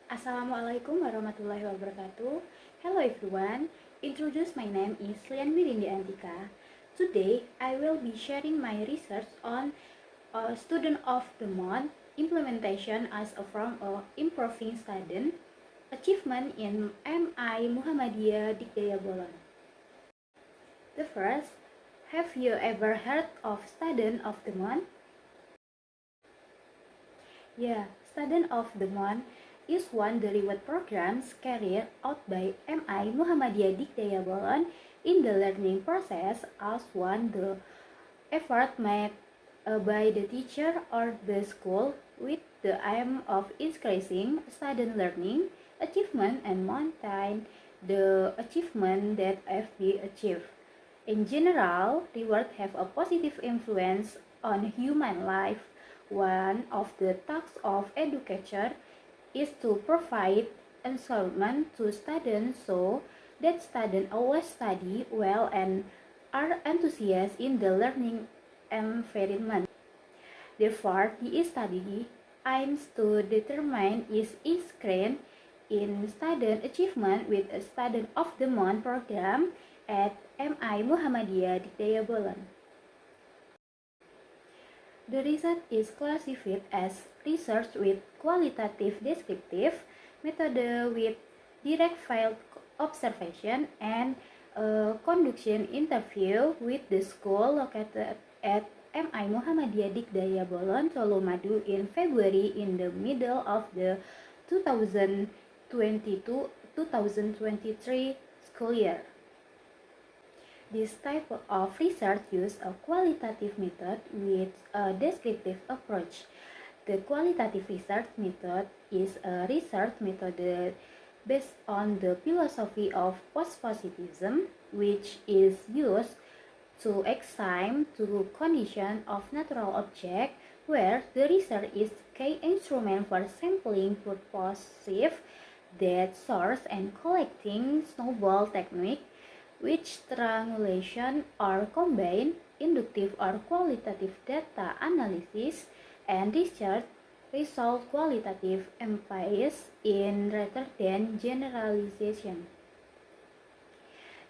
Assalamualaikum warahmatullahi wabarakatuh. Hello everyone. Introduce my name is Lian Wirindi Antika. Today I will be sharing my research on Student of the Month implementation as a form of improving student achievement in MI Muhammadiyah Dikdaya Bolon. The first, have you ever heard of Student of the Month? Yeah, Student of the Month is one of the reward programs carried out by MI Muhammadiyah Dikdaya Bolon in the learning process as one the effort made by the teacher or the school with the aim of increasing student learning achievement and maintain the achievement that have been achieved. In general, rewards have a positive influence on human life. One of the tasks of educator is to provide encouragement to students so that students always study well and are enthusiastic in the learning environment. Therefore, the study aims to determine its increase in student achievement with a Student of the Month program at MI Muhammadiyah Dikdaya Bolon. The result is classified as research with qualitative descriptive method with direct field observation and conduction interview with the school located at MI Muhammadiyah Dikdaya Bolon, Colomadu in February in the middle of the 2022-2023 school year. This type of research uses a qualitative method with a descriptive approach. The qualitative research method is a research method based on the philosophy of postpositivism, which is used to examine the condition of natural object, where the research is key instrument for sampling purposive data source and collecting snowball technique, which triangulation or combine inductive or qualitative data analysis and research result qualitative emphasis in rather than generalization.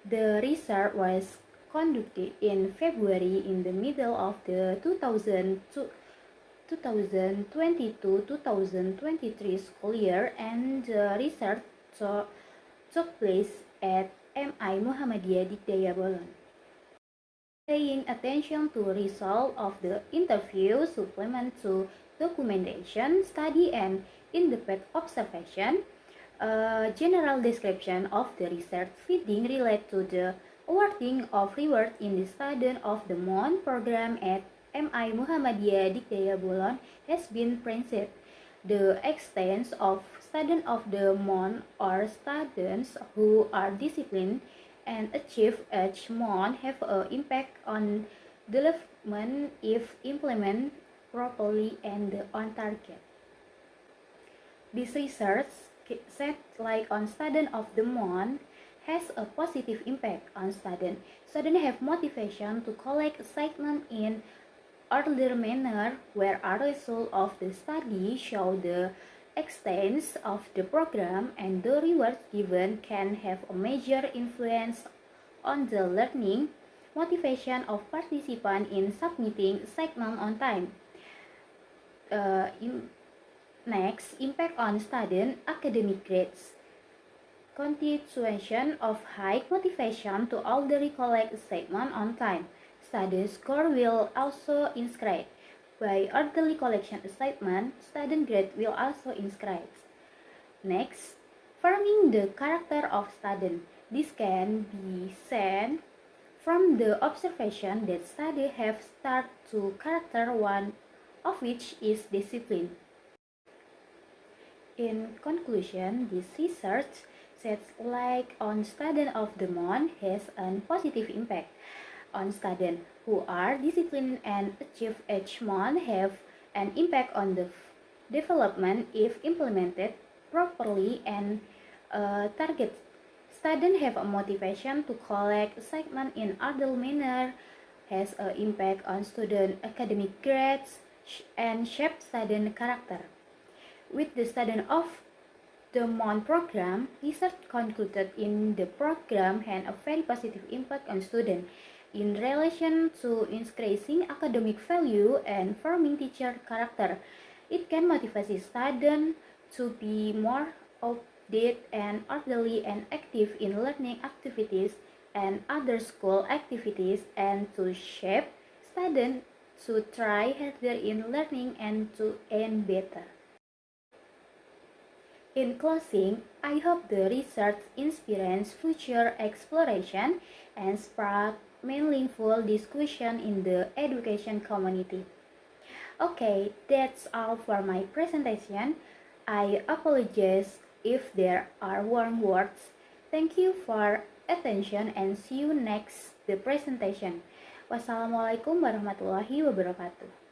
The research was conducted in February in the middle of the 2022-2023 school year, and the research took place at MI Muhammadiyah Dikdaya Bolon. Paying attention to result of the interview, supplement to documentation, study and in-depth observation, a general description of the research finding related to the awarding of reward in the Student of the Month program at MI Muhammadiyah Dikdaya Bolon has been presented. The extent of Student of the Month or students who are disciplined and achieve each month have an impact on development if implemented properly and on target. This research set like on Student of the Month has a positive impact on students. Students have motivation to collect excitement in order manner, where a result of the study show the extent of the program and the rewards given can have a major influence on the learning motivation of participants in submitting segment on time. Next, impact on student academic grades. Continuation of high motivation to all the recollect segment on time. Student score will also increase. By orderly collection assignment, student grade will also increase. Next, forming the character of student. This can be seen from the observation that studies have start to character, one of which is discipline. In conclusion, this research sets light on Student of the Month has a positive impact on students who are disciplined and achieve each month have an impact on the development if implemented properly and target. Students have a motivation to collect segment in orderly manner, has an impact on student academic grades and shape student character. With the Student of The MON program, research concluded in the program had a very positive impact on students in relation to increasing academic value and forming teacher character. It can motivate students to be more updated and orderly and active in learning activities and other school activities, and to shape students to try harder in learning and to earn better. In closing, I hope the research inspires future exploration and spark meaningful discussion in the education community. Okay, that's all for my presentation. I apologize if there are wrong words. Thank you for attention and see you next the presentation. Wassalamualaikum warahmatullahi wabarakatuh.